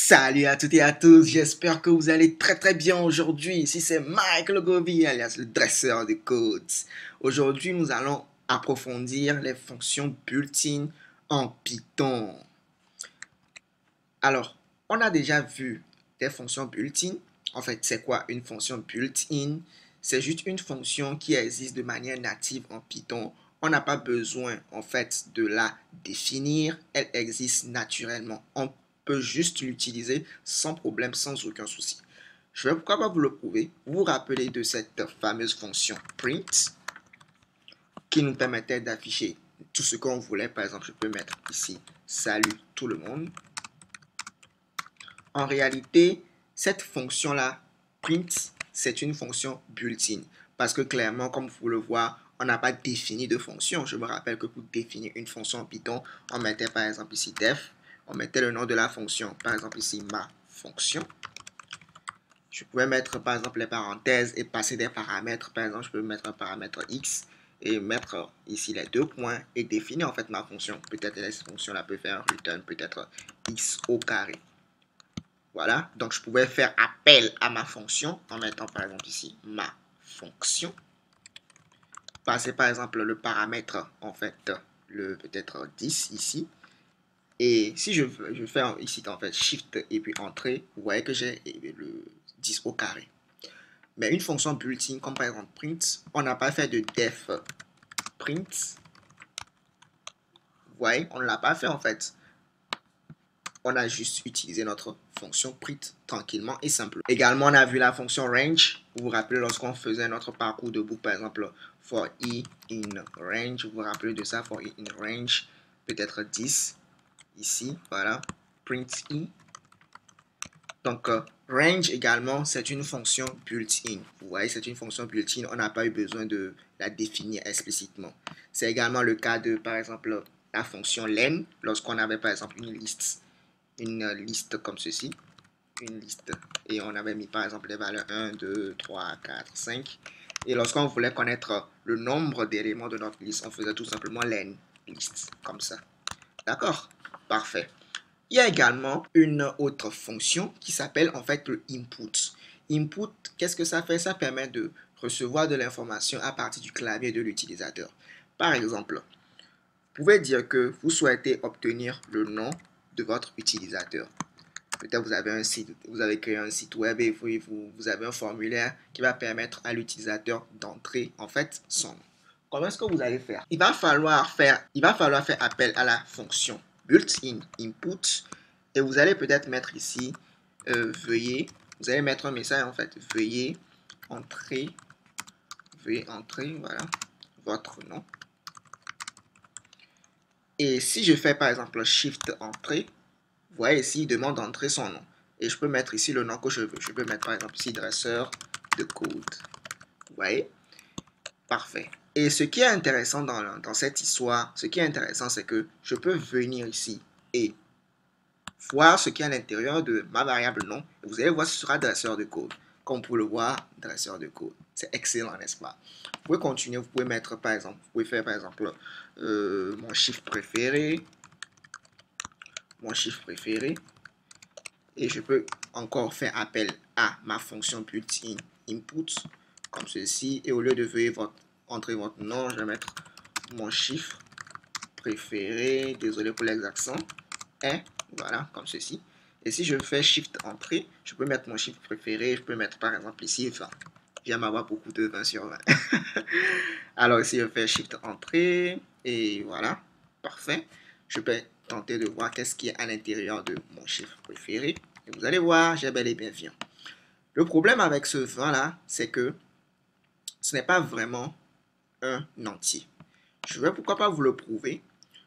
Salut à toutes et à tous, j'espère que vous allez très bien aujourd'hui. Ici c'est Mike Logovi, alias le dresseur de codes. Aujourd'hui nous allons approfondir les fonctions built-in en Python. Alors, on a déjà vu des fonctions built-in. En fait, c'est quoi une fonction built-in? C'est juste une fonction qui existe de manière native en Python. On n'a pas besoin en fait de la définir, elle existe naturellement. On peut juste l'utiliser sans problème, sans aucun souci. Je vais pourquoi pas vous le prouver. Vous vous rappelez de cette fameuse fonction print qui nous permettait d'afficher tout ce qu'on voulait. Par exemple, je peux mettre ici salut tout le monde. En réalité, cette fonction-là, print, c'est une fonction built-in. Parce que clairement, comme vous le voyez, on n'a pas défini de fonction. Je me rappelle que pour définir une fonction en Python, on mettait par exemple ici def, on mettait le nom de la fonction. Par exemple ici, ma fonction. Je pouvais mettre par exemple les parenthèses et passer des paramètres. Par exemple, je peux mettre un paramètre x et mettre ici les deux points et définir en fait ma fonction. Peut-être cette fonction-là peut faire un return, peut-être x au carré. Voilà, donc je pouvais faire appel à ma fonction en mettant par exemple ici ma fonction. Passer par exemple le paramètre, en fait, le peut-être 10 ici. Et si je fais ici en fait shift et puis entrée, vous voyez que j'ai le 10 au carré. Mais une fonction built-in comme par exemple print, on n'a pas fait de def print. Vous voyez, on ne l'a pas fait en fait. On a juste utilisé notre fonction print tranquillement et simple. Également, on a vu la fonction range. Vous vous rappelez lorsqu'on faisait notre parcours de boucle, par exemple, for i in range. Vous vous rappelez de ça, for i in range, peut-être 10. Ici, voilà, print i. Donc, range également, c'est une fonction built-in. Vous voyez, c'est une fonction built-in. On n'a pas eu besoin de la définir explicitement. C'est également le cas de, par exemple, la fonction len, lorsqu'on avait, par exemple, une liste comme ceci, une liste, et on avait mis par exemple les valeurs 1, 2, 3, 4, 5, et lorsqu'on voulait connaître le nombre d'éléments de notre liste, on faisait tout simplement len list, comme ça. D'accord? Parfait. Il y a également une autre fonction qui s'appelle en fait le input. Input, qu'est-ce que ça fait? Ça permet de recevoir de l'information à partir du clavier de l'utilisateur. Par exemple, vous pouvez dire que vous souhaitez obtenir le nom de votre utilisateur. Peut-être vous avez un site, vous avez créé un site web et vous avez un formulaire qui va permettre à l'utilisateur d'entrer en fait son nom. Comment est-ce que vous allez faire? Il va falloir faire appel à la fonction built-in input et vous allez peut-être mettre ici veuillez, vous allez mettre un message en fait, veuillez entrer voilà votre nom. Et si je fais par exemple shift entrée, vous voyez ici, il demande d'entrer son nom. Et je peux mettre ici le nom que je veux. Je peux mettre par exemple ici dresseur de code. Vous voyez? Parfait. Et ce qui est intéressant dans cette histoire, ce qui est intéressant, c'est que je peux venir ici et voir ce qui est à l'intérieur de ma variable nom. Et vous allez voir, ce sera dresseur de code. Comme vous pouvez le voir, dresseur de code. C'est excellent, n'est-ce pas? Vous pouvez continuer, vous pouvez mettre par exemple, vous pouvez faire par exemple mon chiffre préféré. Mon chiffre préféré. Et je peux encore faire appel à ma fonction built-in input comme ceci. Et au lieu de veuillez entrer votre nom, je vais mettre mon chiffre préféré. Désolé pour les accents. Et voilà, comme ceci. Et si je fais shift entrée, je peux mettre mon chiffre préféré. Je peux mettre par exemple ici 20. J'aime avoir beaucoup de 20 sur 20. Alors ici, je fais shift entrée. Et voilà, parfait. Je peux tenter de voir qu'est-ce qui est à l'intérieur de mon chiffre préféré. Et vous allez voir, j'ai bel et bien 20. Le problème avec ce 20 là, c'est que ce n'est pas vraiment un entier. Je vais pourquoi pas vous le prouver.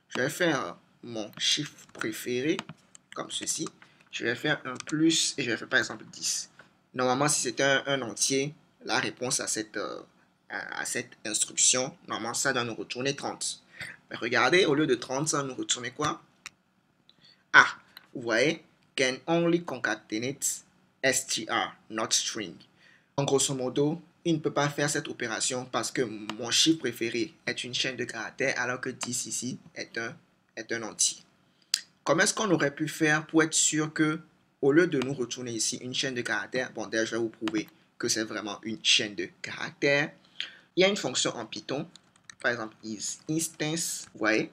Je vais faire mon chiffre préféré comme ceci. Je vais faire un plus et je vais faire par exemple 10. Normalement, si c'était un entier, la réponse à cette instruction, normalement, ça doit nous retourner 30. Mais regardez, au lieu de 30, ça va nous retourner quoi? Ah, vous voyez, can only concatenate str, not string. En grosso modo, il ne peut pas faire cette opération parce que mon chiffre préféré est une chaîne de caractères alors que 10 ici est un entier. Comment est-ce qu'on aurait pu faire pour être sûr que au lieu de nous retourner ici une chaîne de caractères, bon, d'ailleurs, je vais vous prouver que c'est vraiment une chaîne de caractères. Il y a une fonction en Python, par exemple, isInstance, vous voyez,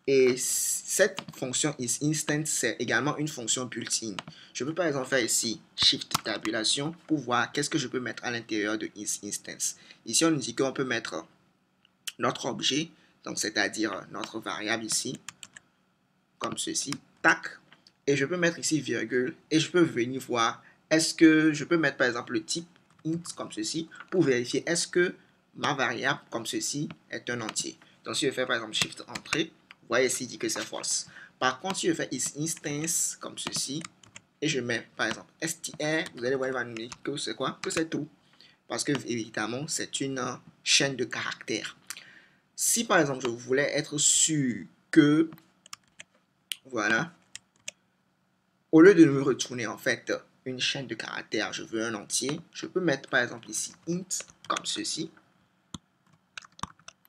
et cette fonction isInstance, c'est également une fonction built-in. Je peux par exemple faire ici Shift tabulation pour voir qu'est-ce que je peux mettre à l'intérieur de isInstance. Ici, on nous dit qu'on peut mettre notre objet, donc c'est-à-dire notre variable ici, comme ceci, tac, et je peux mettre ici virgule, et je peux venir voir, est-ce que je peux mettre par exemple le type int comme ceci, pour vérifier est-ce que ma variable comme ceci est un entier. Donc si je fais par exemple shift entrée, vous voyez ici, il dit que c'est false. Par contre, si je fais isInstance comme ceci, et je mets par exemple str, vous allez voir, il va nous dire que c'est quoi? Que c'est tout. Parce que évidemment, c'est une chaîne de caractères. Si par exemple, je voulais être sûr que, voilà, au lieu de me retourner en fait une chaîne de caractères, je veux un entier, je peux mettre par exemple ici int comme ceci,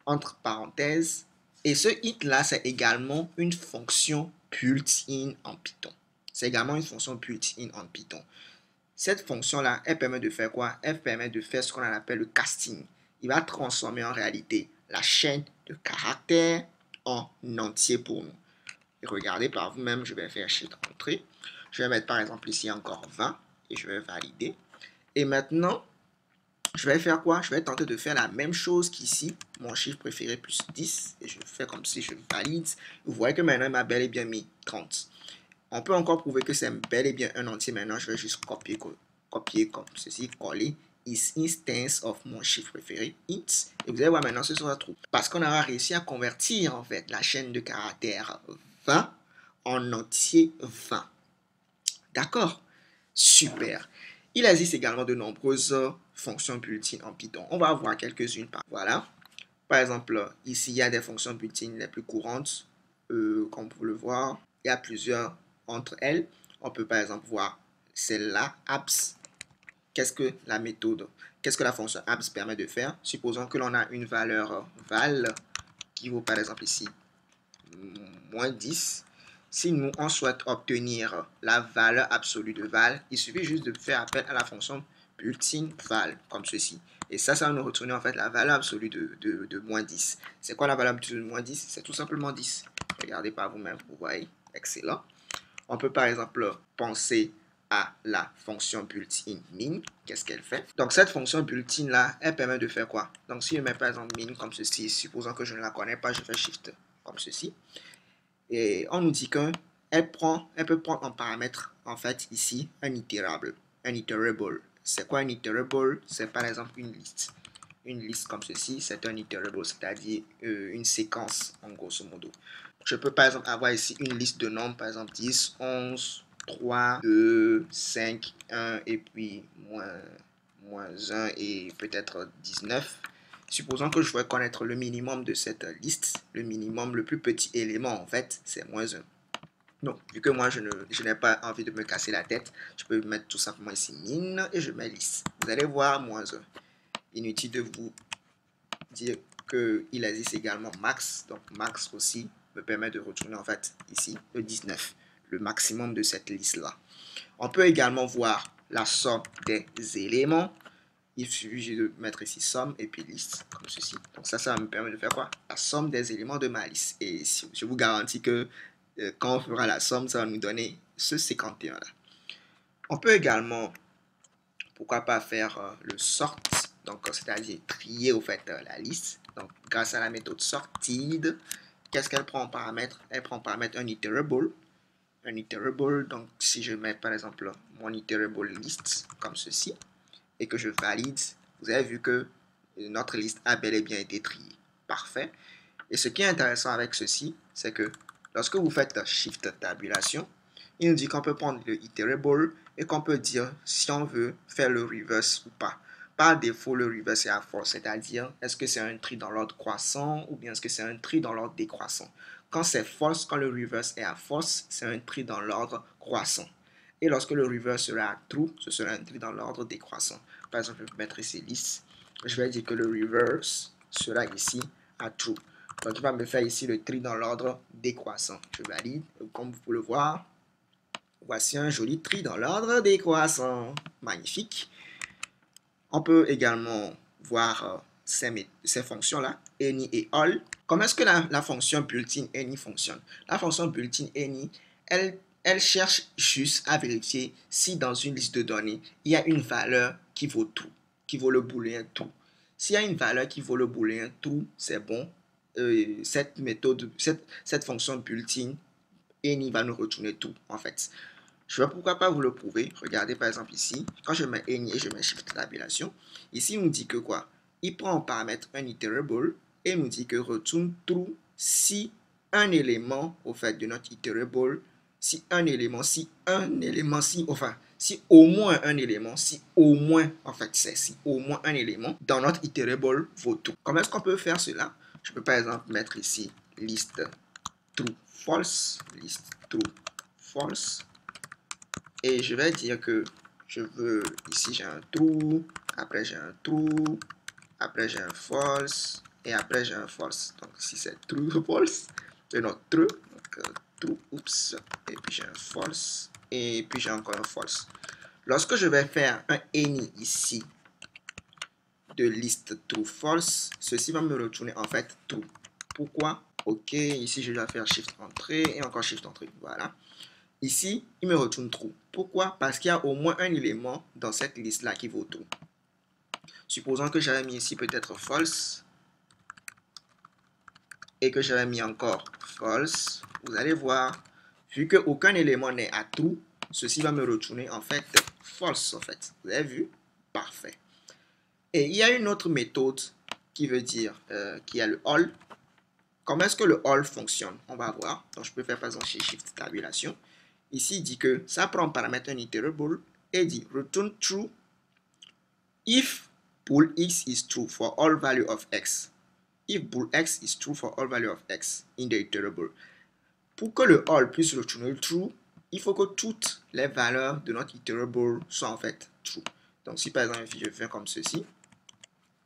entre parenthèses, et ce int là c'est également une fonction built-in en Python. C'est également une fonction built-in en Python. Cette fonction là, elle permet de faire quoi? Elle permet de faire ce qu'on appelle le casting. Il va transformer en réalité la chaîne de caractères en entier pour nous. Et regardez par vous-même, je vais faire shift entrée. Je vais mettre par exemple ici encore 20 et je vais valider. Et maintenant, je vais faire quoi? Je vais tenter de faire la même chose qu'ici, mon chiffre préféré plus 10. Et je fais comme si je valide. Vous voyez que maintenant, il m'a bel et bien mis 30. On peut encore prouver que c'est bel et bien un entier. Maintenant, je vais juste copier comme ceci, coller isInstance of mon chiffre préféré, int. Et vous allez voir maintenant, ce sera true. Parce qu'on aura réussi à convertir en fait la chaîne de caractères 20 en entier 20. D'accord? Super. Il existe également de nombreuses fonctions built-in en Python. On va voir quelques-unes. Voilà. Par exemple, ici, il y a des fonctions built-in les plus courantes. Comme vous pouvez le voir, il y a plusieurs entre elles. On peut par exemple voir celle-là, apps. Qu'est-ce que la méthode, qu'est-ce que la fonction apps permet de faire? Supposons que l'on a une valeur val qui vaut par exemple ici moins 10. Si nous, on souhaite obtenir la valeur absolue de val, il suffit juste de faire appel à la fonction built-in val, comme ceci. Et ça va nous retourner en fait la valeur absolue de moins 10. C'est quoi la valeur absolue de moins 10? C'est tout simplement 10. Regardez par vous-même, vous voyez. Excellent. On peut par exemple penser à la fonction built-in min. Qu'est-ce qu'elle fait? Donc cette fonction built-in là, elle permet de faire quoi? Donc si je mets par exemple min comme ceci, supposons que je ne la connais pas, je fais shift comme ceci. Et on nous dit qu'elle peut prendre en paramètre, en fait, ici, un itérable, un iterable. C'est quoi un iterable? C'est par exemple une liste. Une liste comme ceci, c'est un iterable, c'est-à-dire une séquence, en grosso modo. Je peux par exemple avoir ici une liste de nombres, par exemple 10, 11, 3, 2, 5, 1, et puis moins 1 et peut-être 19. Supposons que je veux connaître le minimum de cette liste. Le minimum, le plus petit élément, en fait, c'est moins 1. Donc, vu que moi, je n'ai pas envie de me casser la tête, je peux mettre tout simplement ici min et je mets liste. Vous allez voir moins 1. Inutile de vous dire qu'il existe également max. Donc, max aussi me permet de retourner, en fait, ici, le 19. Le maximum de cette liste-là. On peut également voir la somme des éléments. Il suffit de mettre ici somme et puis liste, comme ceci. Donc ça me permet de faire quoi? La somme des éléments de ma liste. Et je vous garantis que quand on fera la somme, ça va nous donner ce 51 là. On peut également, pourquoi pas, faire le sort, donc c'est-à-dire trier au fait la liste. Donc grâce à la méthode sorted, qu'est-ce qu'elle prend en paramètre? Elle prend en paramètre un iterable. Un iterable, donc si je mets par exemple mon iterable list comme ceci, et que je valide, vous avez vu que notre liste a bel et bien été triée. Parfait. Et ce qui est intéressant avec ceci, c'est que lorsque vous faites Shift tabulation, il nous dit qu'on peut prendre le iterable et qu'on peut dire si on veut faire le reverse ou pas. Par défaut, le reverse est à false, c'est-à-dire est-ce que c'est un tri dans l'ordre croissant ou bien est-ce que c'est un tri dans l'ordre décroissant. Quand c'est false, quand le reverse est à false, c'est un tri dans l'ordre croissant. Et lorsque le reverse sera true, ce sera un tri dans l'ordre décroissant. Par exemple, je vais mettre ici liste. Je vais dire que le reverse sera ici à true. Donc, il va me faire ici le tri dans l'ordre décroissant. Je valide. Comme vous pouvez le voir, Voici un joli tri dans l'ordre décroissant. Magnifique. On peut également voir ces fonctions-là, any et all. Comment est-ce que la fonction built-in any fonctionne? La fonction built-in any, elle cherche juste à vérifier si dans une liste de données, il y a une valeur qui vaut true, qui vaut le booléen true. S'il y a une valeur qui vaut le booléen true, c'est bon. Cette fonction built-in any va nous retourner true en fait. Je ne vais pourquoi pas vous le prouver. Regardez par exemple ici, quand je mets any et je mets shift tabulation, ici il nous dit que quoi? Il prend en paramètre un iterable et il nous dit que retourne true si un élément au fait de notre iterable, si au moins un élément, si au moins un élément dans notre iterable vaut true. Comment est-ce qu'on peut faire cela? Je peux par exemple mettre ici list true false, list true false. Et je vais dire que je veux, ici j'ai un true, après j'ai un true, après j'ai un false, et après j'ai un false. Donc si c'est true, false, non, true, donc true, oups, et puis j'ai un false, et puis j'ai encore un false. Lorsque je vais faire un any ici de liste true false, ceci va me retourner en fait true. Pourquoi? Ok, ici je dois faire shift entrée et encore shift entrée, voilà. Ici, il me retourne true. Pourquoi? Parce qu'il y a au moins un élément dans cette liste-là qui vaut true. Supposons que j'avais mis ici peut-être false et que j'avais mis encore false. Vous allez voir, vu qu'aucun élément n'est à true, ceci va me retourner en fait false en fait. Vous avez vu? Parfait. Et il y a une autre méthode qui veut dire qu'il y a le all. Comment est-ce que le all fonctionne? On va voir. Donc je peux faire par exemple chez shift tabulation. Ici, il dit que ça prend en paramètre un iterable et dit return true if bool x is true for all value of x. If bool x is true for all value of x in the iterable. Pour que le all puisse retourner true, il faut que toutes les valeurs de notre iterable soient en fait true. Donc si par exemple je fais comme ceci,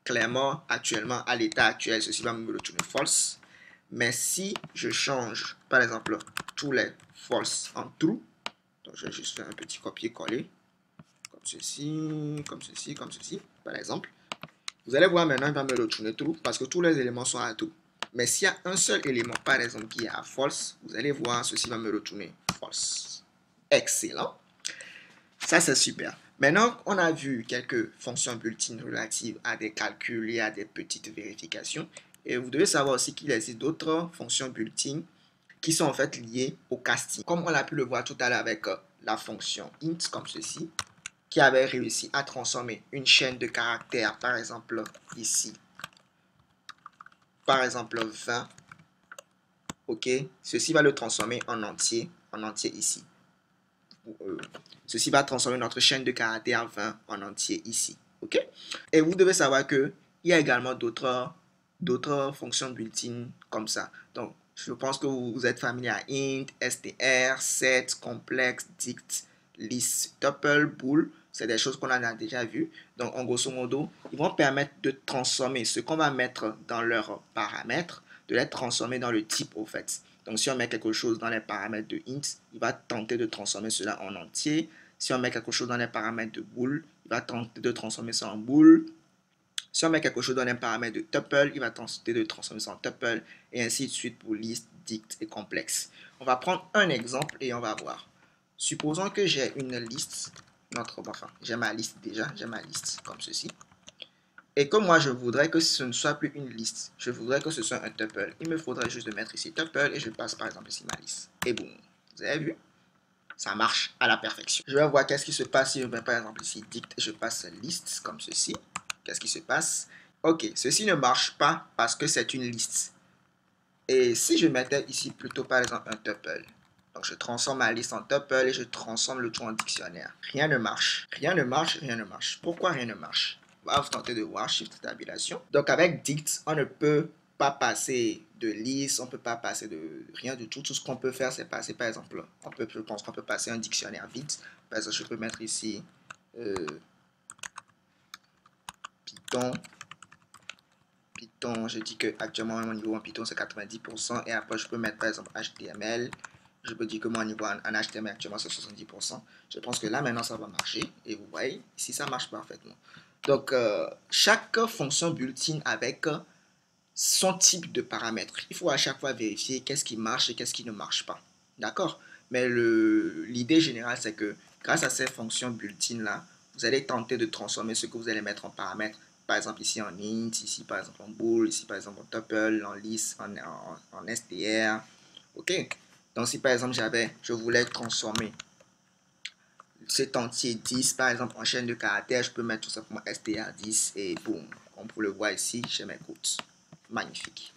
clairement actuellement à l'état actuel, ceci va me retourner false. Mais si je change par exemple tous les false en true, donc je vais juste faire un petit copier-coller, comme ceci, comme ceci, comme ceci, par exemple. Vous allez voir maintenant, il va me retourner true parce que tous les éléments sont à true. Mais s'il y a un seul élément, par exemple, qui est à false, vous allez voir, ceci va me retourner false. Excellent. Ça, c'est super. Maintenant, on a vu quelques fonctions built-in relatives à des calculs et à des petites vérifications. Et vous devez savoir aussi qu'il existe d'autres fonctions built-in qui sont en fait liées au casting. Comme on a pu le voir tout à l'heure avec la fonction int, comme ceci, qui avait réussi à transformer une chaîne de caractères, par exemple ici, par exemple 20, ok, ceci va le transformer en entier ici. Ceci va transformer notre chaîne de caractères 20 en entier ici, ok. Et vous devez savoir que il y a également d'autres fonctions built-in comme ça. Donc, je pense que vous êtes familier à int, str, set, complex, dict, list, tuple, bool. C'est des choses qu'on a déjà vues. Donc, en grosso modo, ils vont permettre de transformer ce qu'on va mettre dans leurs paramètres, de les transformer dans le type au fait. Donc, si on met quelque chose dans les paramètres de int, il va tenter de transformer cela en entier. Si on met quelque chose dans les paramètres de bool, il va tenter de transformer ça en bool. Si on met quelque chose dans les paramètres de tuple, il va tenter de transformer ça en tuple, et ainsi de suite pour list, dict et complexe. On va prendre un exemple et on va voir. Supposons que j'ai une liste, j'ai ma liste déjà, j'ai ma liste comme ceci. Et que moi, je voudrais que ce ne soit plus une liste. Je voudrais que ce soit un tuple. Il me faudrait juste de mettre ici tuple et je passe par exemple ici ma liste. Et boum. Vous avez vu? Ça marche à la perfection. Je vais voir qu'est-ce qui se passe si je mets par exemple ici dict et je passe liste comme ceci. Qu'est-ce qui se passe? Ok, ceci ne marche pas parce que c'est une liste. Et si je mettais ici plutôt par exemple un tuple. Donc je transforme ma liste en tuple et je transforme le tout en dictionnaire. Rien ne marche. Rien ne marche, rien ne marche. Pourquoi rien ne marche? On va tenter de voir shift tabulation. Donc avec dict, on ne peut pas passer de liste, on ne peut pas passer de rien du tout. Tout ce qu'on peut faire, c'est passer par exemple, je pense qu'on peut passer un dictionnaire vide. Par exemple, je peux mettre ici Python, je dis que actuellement mon niveau en Python c'est 90% et après je peux mettre par exemple HTML, Je peux dire que mon niveau en HTML actuellement c'est 70%. Je pense que là maintenant ça va marcher. Et vous voyez, ici ça marche parfaitement. Donc chaque fonction built-in avec son type de paramètres. Il faut à chaque fois vérifier qu'est-ce qui marche et qu'est-ce qui ne marche pas. D'accord? Mais l'idée générale c'est que grâce à ces fonctions built-in là, vous allez tenter de transformer ce que vous allez mettre en paramètres. Par exemple ici en int, ici par exemple en bool, ici par exemple en tuple, en list, en str. Ok? Donc si par exemple je voulais transformer cet entier 10 par exemple en chaîne de caractères, je peux mettre tout simplement str10 et boum. Comme vous le voyez ici, j'ai mes codes. Magnifique.